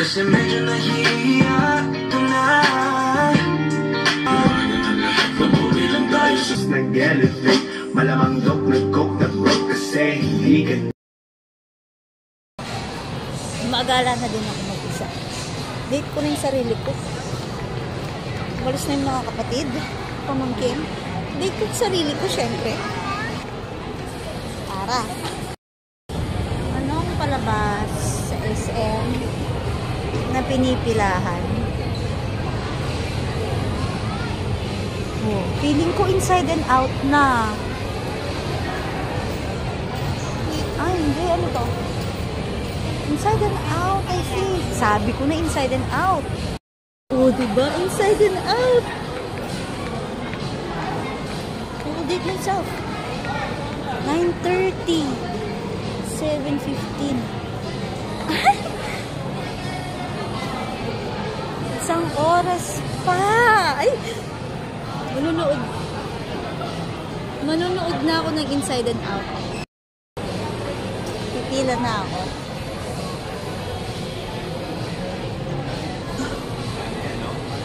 Kasi medyo nahihiya ito na. Mabuti lang tayo sa nag-elevate. Malamang dok nag-coke na broke kasi hindi ka. Maagala na din ako mag-isa. Date ko na yung sarili ko. Walis na yung mga kapatid, pamangkin. Date ko yung sarili ko, syempre. Para. Anong palabas sa SM na pinipilahan? Oh, feeling ko Inside and Out na. Ay, hindi. Ano to? Inside and Out, I think. Sabi ko na Inside and Out. Oh, diba? Inside and Out. I will date myself. 9:30. 7:15. Isang oras pa. Ay! Manunood na ako ng Inside and Out. Pipila na ako.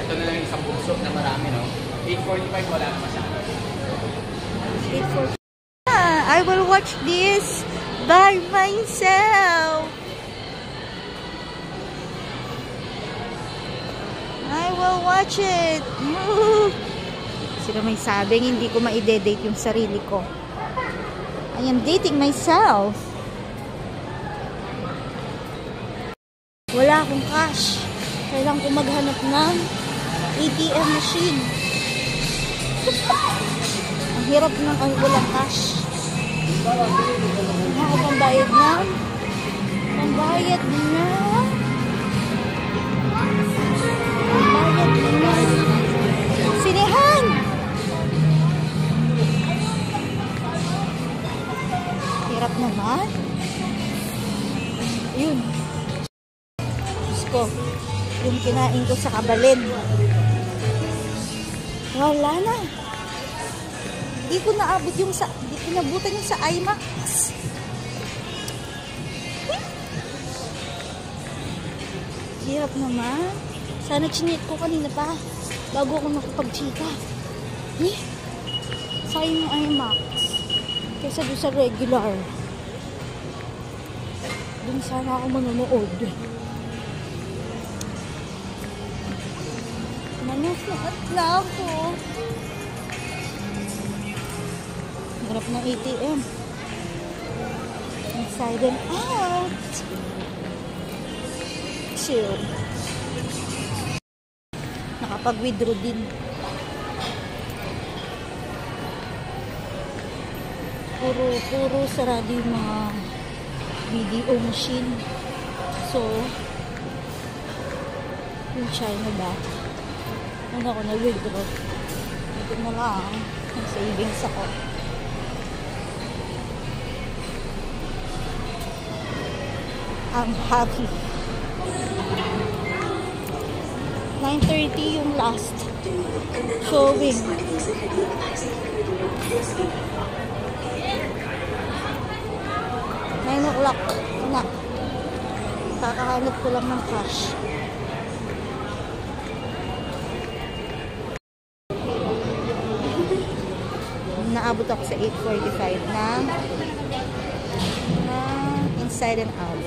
Ito na lang isang bukso na marami, no? 8:45 wala na masyado. 8:45. I will watch this by myself. I will watch it. Sila may sabing hindi ko ma-date yung sarili ko. I am dating myself. Wala akong cash. Kailangan ko maghanap ng ATM machine. Ang hirap ng walang cash. Ako pambayad na. Pambayad na. Sinihan! Hirap naman. Yun. Diyos ko. Yung kinain ko sa Kabalin. Wala na. Hindi ko naabot yung sa... Hindi ko nabutan yung sa IMAX. Hirap naman. Sana chinit ko kanina pa. Bago ako nakapag-chika. Sayang yung IMAX. Kaysa doon sa regular. Doon sana ako manonood. Manasakit na ako. Harap ng ATM. Inside and Out. Chill. Nakapag-withdraw din. Puro sarado yung mga video machine. So, yung China ba? Ano ako na-withdraw? Ito na lang. Ang savings ako. I'm happy. 9:30 yung last showing. 9 o'clock na. Kakahanap ko lang ng cash. Naabot ako sa 8:45 na Inside and Out.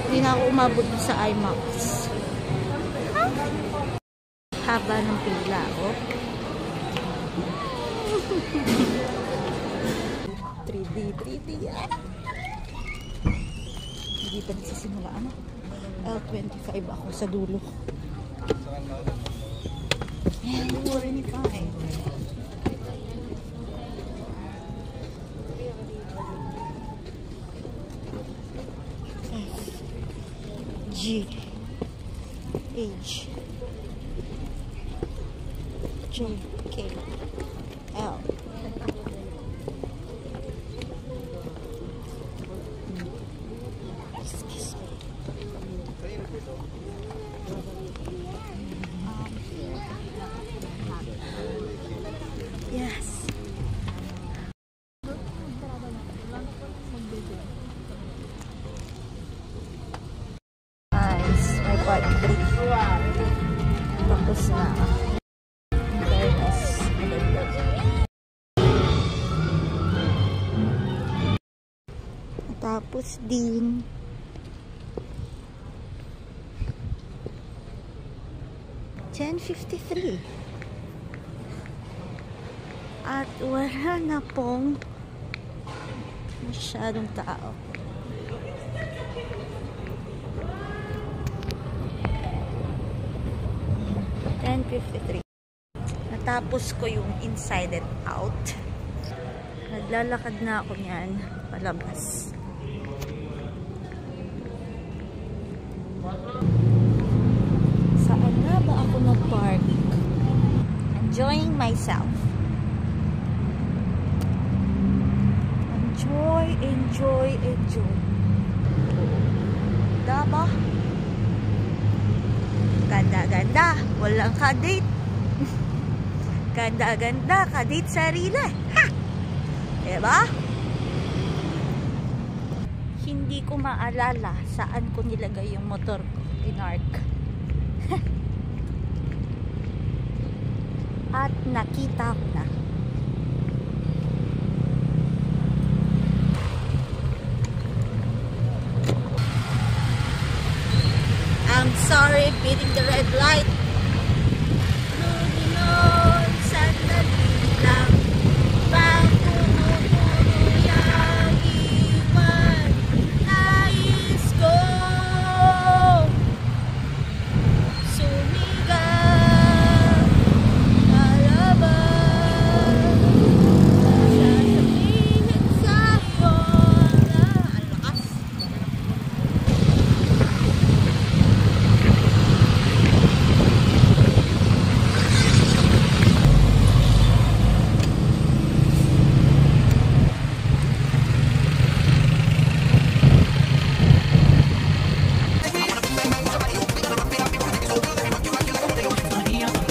Hindi na ako umabot sa IMAX. Haba ng pila, oh. 3D, ah. Hindi pa nagsisimula, ano? L25 ako sa dulo. L25. G H J K L Tapos na. Fairness. Maganda. Tapos din. $10.53. At wala na pong masyadong tao. $10.53. Natapos ko yung inside and out. Naglalakad na ako niyan palabas. Saan na ba ako nag-park? Enjoying myself. Enjoy. Diba? Ganda. Walang kadate. Ganda. Kadate sarili. Ha! Diba? Hindi ko maalala saan ko nilagay yung motor ko. Pinark. At nakita ko na. I'm sorry, beating the red light. Moving on, sandali.